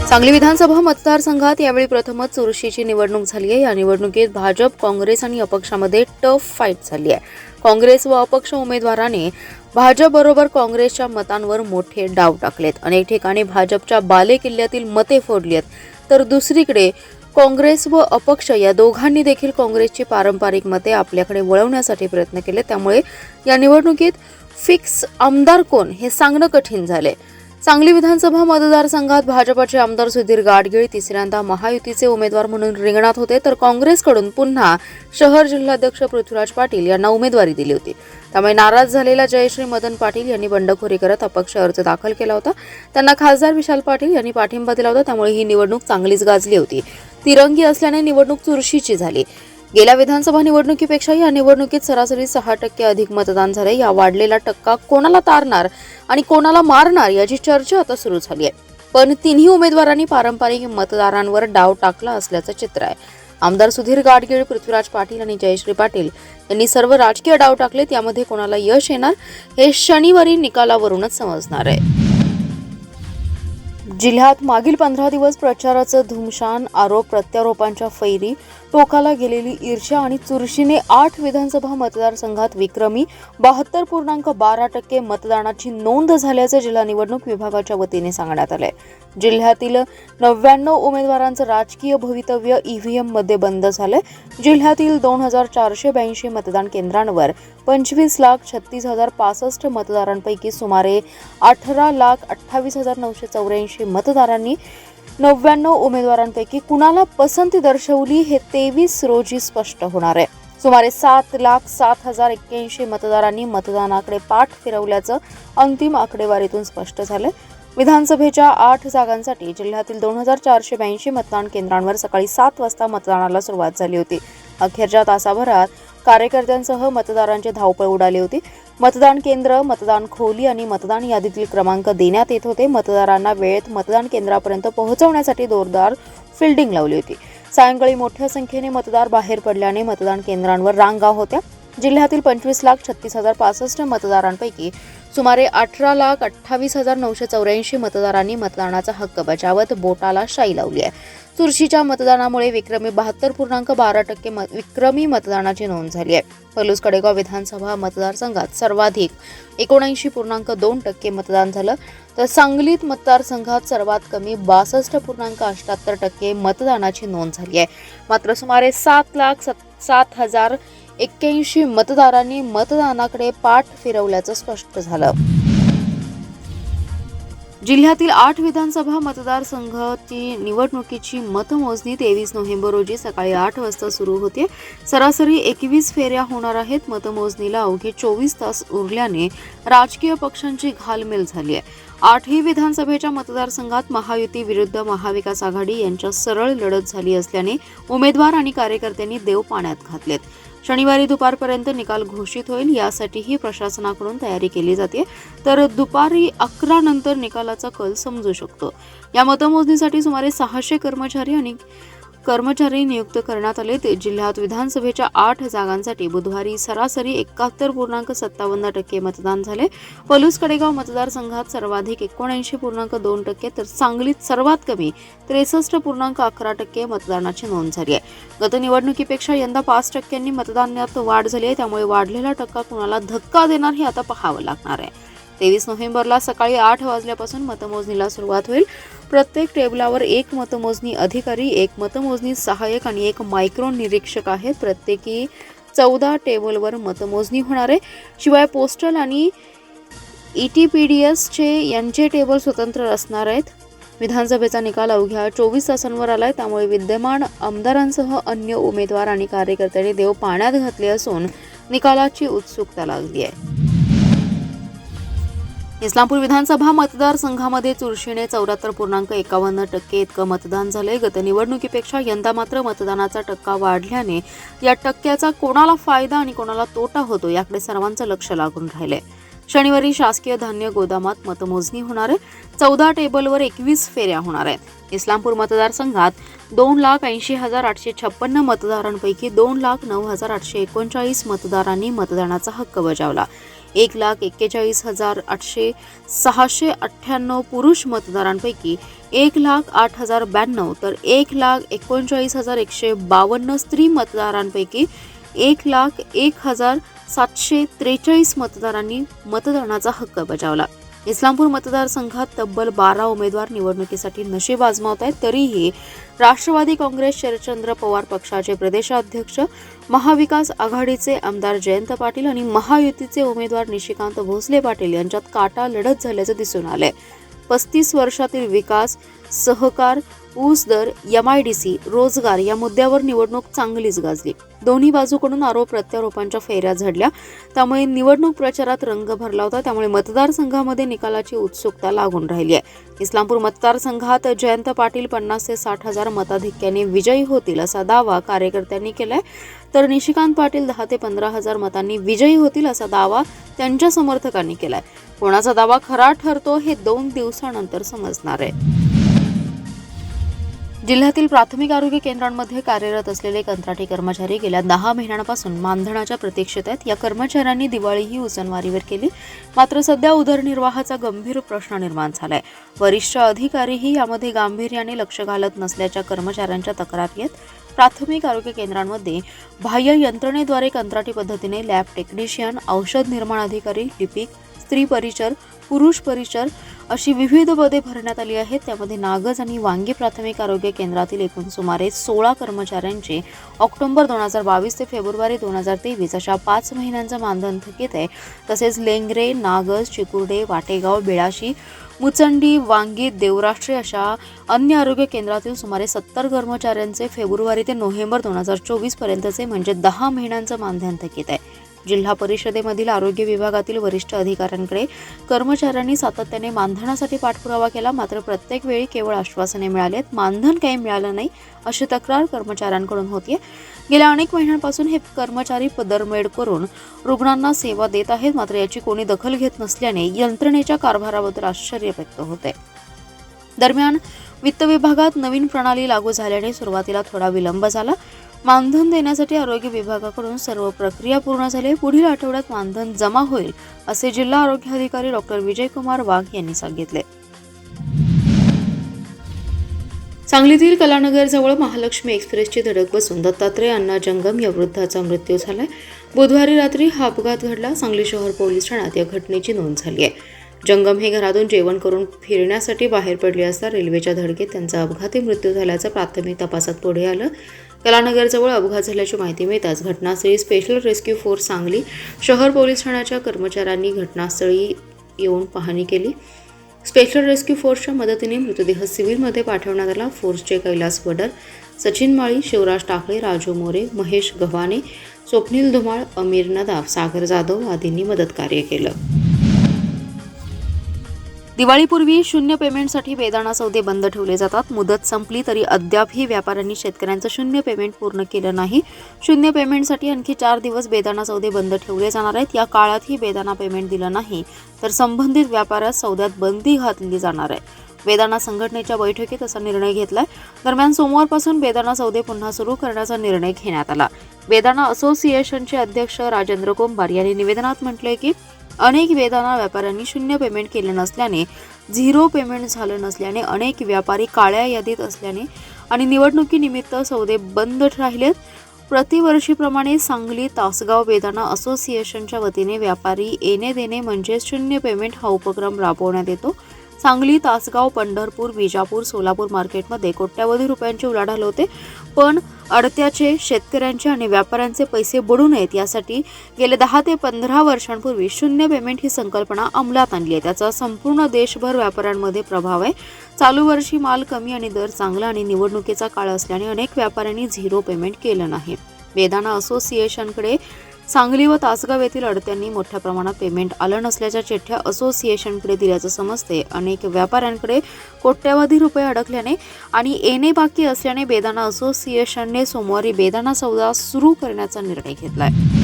सांगली विधानसभा मतदारसंघात यावेळी प्रथमच चुरशीची निवडणूक झाली आहे। या निवडणुकीत भाजप, काँग्रेस आणि अपक्षामध्ये टफ फाईट झाली आहे। काँग्रेस व अपक्ष उमेदवारांनी भाजपबरोबर काँग्रेसच्या मतांवर मोठे डाव टाकलेत। अनेक ठिकाणी भाजपच्या बालेकिल्ल्यातील मते फोडली आहेत, तर दुसरीकडे काँग्रेस व अपक्ष या दोघांनी देखील काँग्रेसची पारंपरिक मते आपल्याकडे वळवण्यासाठी प्रयत्न केले। त्यामुळे या निवडणुकीत फिक्स आमदार कोण हे सांगणं कठीण झाले। सांगली विधानसभा मतदारसंघात भाजपचे आमदार सुधीर गाडगीळ तिसऱ्यांदा महायुतीचे उमेदवार म्हणून रिंगणात होते, तर काँग्रेसकडून पुन्हा शहर जिल्हाध्यक्ष पृथ्वीराज पाटील यांना उमेदवारी दिली होती। त्यामुळे नाराज झालेल्या जयश्री मदन पाटील यांनी बंडखोरी करत अपक्ष अर्ज दाखल केला होता। त्यांना खासदार विशाल पाटील यांनी पाठिंबा दिला होता। त्यामुळे ही निवडणूक चांगलीच गाजली होती। तिरंगी असल्याने निवडणूक चुरशीची झाली। गेल्या विधानसभा निवडणुकीपेक्षा या निवडणुकीत सरासरी 6% अधिक मतदान झाले। या वाढलेला टक्का कोणाला तारणार आणि कोणाला मारणार याची चर्चा आता सुरू झाली आहे। पण तिन्ही उमेदवारांनी पारंपरिक मतदारांवर डाव टाकला असल्याचं चित्र आहे। आमदार सुधीर गाडगीळ, पृथ्वीराज पाटील आणि जयश्री पाटील यांनी सर्व राजकीय डाव टाकले। त्यामध्ये कोणाला यश येणार हे शनिवारी निकालावरूनच समजणार आहे। जिल्ह्यात मागील 15 दिवस प्रचाराचं धुमशान, आरोप प्रत्यारोपांच्या फैरी, टोकाला गेलेली ईर्ष्या आणि चुरशीने 8 विधानसभा मतदारसंघात विक्रमी 72.12% मतदानाची नोंद झाल्याचं जिल्हा निवडणूक विभागाच्या वतीने सांगण्यात आलंय। जिल्ह्यातील 99 उमेदवारांचं राजकीय भवितव्य ईव्हीएम मध्ये बंद झालंय। जिल्ह्यातील 2482 मतदान केंद्रांवर 25,36,065 मतदारांपैकी सुमारे 18,28,984 मतदारांनी 99 उमेदवारांपैकी कुणाला पसंती दर्शवली हे 23 रोजी स्पष्ट होणार आहे। सुमारे 7,07,081 मतदारांनी मतदानाकडे पाठ फिरवल्याचं अंतिम आकडेवारीतून स्पष्ट झालंय। विधानसभेच्या 8 जागांसाठी जिल्ह्यातील 2482 मतदान केंद्रांवर सकाळी 7 वाजता मतदानाला सुरुवात झाली होती। अखेरच्या तासाभरात कार्यकर्त्यांसह मतदारांची धावपळ उडाली होती। मतदान केंद्र, मतदान खोली आणि मतदान यादीतील क्रमांक देण्यात येत होते। मतदारांना वेळेत मतदान केंद्रापर्यंत पोहोचवण्यासाठी जोरदार फिल्डिंग लावली होती। सायंकाळी मोठ्या संख्येने मतदार बाहेर पडल्याने मतदान केंद्रांवर रांगा होत्या। जिल्ह्यातील 25,36,065 मतदारांपैकी सुमारे 18,28,984 मतदारांनी मतदानाचा हक्क बजावत बोटाला शाई लावली आहे। चुरशीच्या मतदानामुळे विक्रमी 72.12% विक्रमी मतदानाची नोंद झाली आहे। पलूस कडेगाव विधानसभा मतदारसंघात सर्वाधिक 79.2% मतदान झालं, तर सांगलीत मतदारसंघात सर्वात कमी 62.78% मतदानाची नोंद झाली आहे। मात्र सुमारे 7,07,081 मतदारांनी मतदानाकडे पाठ फिरवल्याचं स्पष्ट झालं। जिल्ह्यातील 8 विधानसभा मतदारसंघाची निवडणुकीची मतमोजणी 23 नोव्हेंबर रोजी सकाळी 8 वाजता सुरू होते। सरासरी 21 फेऱ्या होणार आहेत। मतमोजणीला अवघे 24 तास उरल्याने राजकीय पक्षांची घालमेल झाली आहे। 8ही विधानसभेच्या मतदारसंघात महायुती विरुद्ध महाविकास आघाडी यांच्यात सरळ लढत झाली असल्याने उमेदवार आणि कार्यकर्त्यांनी देव पाण्यात घातलेत। शनिवारी दुपारपर्यंत निकाल घोषित होईल, यासाठीही प्रशासनाकडून तयारी केली जाते, तर दुपारी 11 नंतर निकालाचा कल समजू शकतो। या मतमोजणीसाठी सुमारे 600 कर्मचारी नियुक्त करण्यात आले। जिल्ह्यात विधानसभेच्या 8 जागांसाठी बुधवारी सरासरी 71.57% मतदान झाले। पलूस कडेगाव मतदारसंघात सर्वाधिक 79.2%, तर सांगलीत सर्वात कमी 63.11% मतदानाची नोंद झाली आहे। गत निवडणुकीपेक्षा यंदा 5% मतदानात वाढ झाली आहे। त्यामुळे वाढलेला टक्का कुणाला धक्का देणार हे आता पाहावं लागणार आहे। 23 नोव्हेंबरला सकाळी 8 वाजल्यापासून मतमोजणीला सुरुवात होईल। प्रत्येक टेबलावर 1 मतमोजणी अधिकारी, 1 मतमोजणी सहाय्यक आणि 1 मायक्रो निरीक्षक आहेत। प्रत्येकी 14 टेबलवर मतमोजणी होणार आहे। शिवाय पोस्टल आणि ETPDS यांचे टेबल स्वतंत्र असणार आहेत। विधानसभेचा निकाल अवघ्या 24 तासांवर आलाय। त्यामुळे विद्यमान आमदारांसह अन्य उमेदवार आणि कार्यकर्त्यांनी देव पाण्यात घातले असून निकालाची उत्सुकता लागली आहे। इस्लामपूर विधानसभा मतदारसंघामध्ये चुरशीने 74.51% इतकं मतदान झालंय। गत निवडणुकीपेक्षा यंदा मात्र मतदानाचा टक्का वाढल्याने या टक्क्याचा कोणाला फायदा आणि कोणाला तोटा होतो याकडे सर्वांचं लक्ष लागून राहिलंय। शनिवारी शासकीय धान्य गोदामात मतमोजणी होणार आहे। 14 टेबलवर 21 फेऱ्या होणार आहेत। इस्लामपूर मतदारसंघात 2,80,856 मतदारांपैकी 2,09,839 मतदारांनी मतदानाचा हक्क बजावला। 1,41,698 पुरुष मतदारांपैकी 1,08,092 तर 1,39,152 स्त्री मतदारांपैकी 1,01,743 मतदारांनी मतदानाचा हक्क बजावला. इस्लामपूर मतदारसंघात तब्बल 12 उमेदवार निवडणुकीसाठी नशीब आजमावत आहेत. तरीही राष्ट्रवादी काँग्रेस शरदचंद्र पवार पक्षाचे प्रदेशाध्यक्ष, महाविकास आघाडीचे आमदार जयंत पाटील आणि महायुतीचे उमेदवार निशिकांत भोसले पाटील यांच्यात काटा लढत झाल्याचं दिसून आलंय. 35 वर्षातील विकास, सहकार, ऊस दर, MIDC, रोजगार या मुद्द्यावर निवडणूक चांगलीच गाजली. दोन्ही बाजूकडून आरोप प्रत्यारोपांच्या फेऱ्या झडल्या. त्यामुळे निवडणूक प्रचारात रंग भरला होता. त्यामुळे मतदारसंघामध्ये निकालाची उत्सुकता लागून राहिली आहे. इस्लामपूर मतदारसंघात जयंत पाटील 50 ते 60 हजार मताधिक्याने विजयी होतील असा दावा कार्यकर्त्यांनी केलाय, तर निशिकांत पाटील 10 ते 15 हजार मतांनी विजयी होतील असा दावा त्यांच्या समर्थकांनी केलाय. कोणाचा दावा खरा ठरतो हे 2 दिवसानंतर समजणार आहे. जिल्ह्यातील प्राथमिक आरोग्य केंद्रांमध्ये कार्यरत असलेले कंत्राटी कर्मचारी गेल्या 10 महिन्यांपासून मानधनाच्या प्रतीक्षेत आहेत. या कर्मचाऱ्यांनी दिवाळीही उसनवारीवर केली. मात्र सध्या उदरनिर्वाहाचा गंभीर प्रश्न निर्माण झालाय. वरिष्ठ अधिकारीही यामध्ये गांभीर्याने लक्ष घालत नसल्याच्या कर्मचाऱ्यांच्या तक्रारी आहेत. प्राथमिक आरोग्य केंद्रांमध्ये बाह्य यंत्रणेद्वारे कंत्राटी पद्धतीने लॅब टेक्निशियन, औषध निर्माण अधिकारी, लिपिक, स्त्री परिचर, पुरुष परिचर अशी विविध पदे भरण्यात आली आहेत. त्यामध्ये नागज आणि वांगी प्राथमिक आरोग्य केंद्रातील एकूण सुमारे 16 कर्मचाऱ्यांचे ऑक्टोबर 2022 ते फेब्रुवारी 2023 अशा 5 महिन्यांचं मानधन थकीत आहे. तसेच लेंगरे, नागज, चिकुर्डे, वाटेगाव, बेळाशी, मुचंडी, वांगी, देवराष्ट्रे अशा अन्य आरोग्य केंद्रातील सुमारे 70 कर्मचाऱ्यांचे फेब्रुवारी ते नोव्हेंबर 2024 पर्यंतचे म्हणजे 10 महिन्यांचं मानधन थकीत आहे. जिल्हा परिषदेमधील आरोग्य विभागातील वरिष्ठ अधिकाऱ्यांकडे कर्मचाऱ्यांनी सातत्याने मानधनासाठी पाठपुरावा केला. मात्र प्रत्येक वेळी केवळ आश्वासने मिळालेत, मानधन काही मिळालं नाही अशी तक्रार कर्मचाऱ्यांकडून होतीये. गेल्या अनेक महिन्यांपासून हे कर्मचारी पदरमेड करून रुग्णांना सेवा देत आहेत. मात्र याची कोणी दखल घेत नसल्याने यंत्रणेच्या कारभाराबद्दल आश्चर्य व्यक्त होते. दरम्यान वित्त विभागात नवीन प्रणाली लागू झाल्याने सुरुवातीला थोडा विलंब झाला. मानधन देण्यासाठी आरोग्य विभागाकडून सर्व प्रक्रिया पूर्ण झाली. पुढील आठवड्यात मानधन जमा होईल असे जिल्हा आरोग्य अधिकारी डॉक्टर विजयकुमार वाघ यांनी सांगितले. सांगलीतील कलानगरजवळ महालक्ष्मी एक्सप्रेसची धडक बसून दत्तात्रय अण्णा जंगम या वृद्धाचा मृत्यू झालाय. बुधवारी रात्री हा अपघात घडला. सांगली शहर पोलीस ठाण्यात या घटनेची नोंद झाली आहे. जंगम हे घरातून जेवण करून फिरण्यासाठी बाहेर पडले असता रेल्वेच्या धडकेत त्यांचा अपघाती मृत्यू झाल्याचं प्राथमिक तपासात पुढे आलं. कलानगरजवळ अपघात झाल्याची माहिती मिळताच घटनास्थळी स्पेशल रेस्क्यू फोर्स सांगली शहर पोलीस ठाण्याच्या कर्मचाऱ्यांनी घटनास्थळी येऊन पाहणी केली. स्पेशल रेस्क्यू फोर्सच्या मदतीने मृतदेह सिव्हिलमध्ये पाठवण्यात आला. फोर्सचे कैलास वडर, सचिन माळी, शिवराज टाकळे, राजू मोरे, महेश गव्हाणे, स्वप्नील धुमाळ, अमीर नदाफ, सागर जाधव आदींनी मदतकार्य केलं. दिवाळीपूर्वी शून्य पेमेंटसाठी बेदाणा सौदे बंद ठेवले जातात. मुदत संपली तरी अद्यापही व्यापाऱ्यांनी शेतकऱ्यांचं शून्य पेमेंट पूर्ण केलं नाही. शून्य पेमेंटसाठी आणखी 4 दिवस बेदाणा सौदे बंद ठेवले जाणार आहेत. या काळातही बेदाणा पेमेंट दिलं नाही तर संबंधित व्यापाऱ्यास सौद्यात बंदी घातली जाणार आहे. बेदाणा संघटनेच्या बैठकीत असा निर्णय घेतलाय. दरम्यान सोमवारपासून बेदाणा सौदे पुन्हा सुरू करण्याचा निर्णय घेण्यात आला. बेदाणा असोसिएशनचे अध्यक्ष राजेंद्र कोंभार यांनी निवेदनात म्हटलंय की अनेक बेदाणा व्यापाऱ्यांनी शून्य पेमेंट केले नसल्याने, झिरो पेमेंट झालं नसल्याने, अनेक व्यापारी काळ्या यादीत असल्याने आणि निवडणुकीनिमित्त सौदे बंद राहिलेत. प्रतिवर्षीप्रमाणे सांगली तासगाव बेदाणा असोसिएशनच्या वतीने व्यापारी येणे देणे म्हणजे शून्य पेमेंट हा उपक्रम राबवण्यात येतो. सांगली, तासगाव, पंढरपूर, विजापूर, सोलापूर मार्केटमध्ये कोट्यावधी रुपयांचे उलाढाल होते. पण अडत्याचे, शेतकऱ्यांचे आणि व्यापाऱ्यांचे पैसे बुडू नयेत यासाठी गेले 10 ते 15 वर्षांपूर्वी शून्य पेमेंट ही संकल्पना अंमलात आणली आहे. त्याचा संपूर्ण देशभर व्यापाऱ्यांमध्ये प्रभाव आहे. चालू वर्षी माल कमी आणि दर चांगला आणि निवडणुकीचा काळ असल्याने अनेक व्यापाऱ्यांनी झिरो पेमेंट केलं नाही. बेदाणा असोसिएशनकडे सांगली व तासगाव येथील अडत्यांनी मोठ्या प्रमाणात पेमेंट आलं नसल्याच्या चिठ्ठ्या असोसिएशनकडे दिल्याचं समजते. अनेक व्यापाऱ्यांकडे कोट्यावधी रुपये अडकल्याने आणि येणे बाकी असल्याने बेदाणा असोसिएशनने सोमवारी बेदाणा सौदा सुरू करण्याचा निर्णय घेतलाय.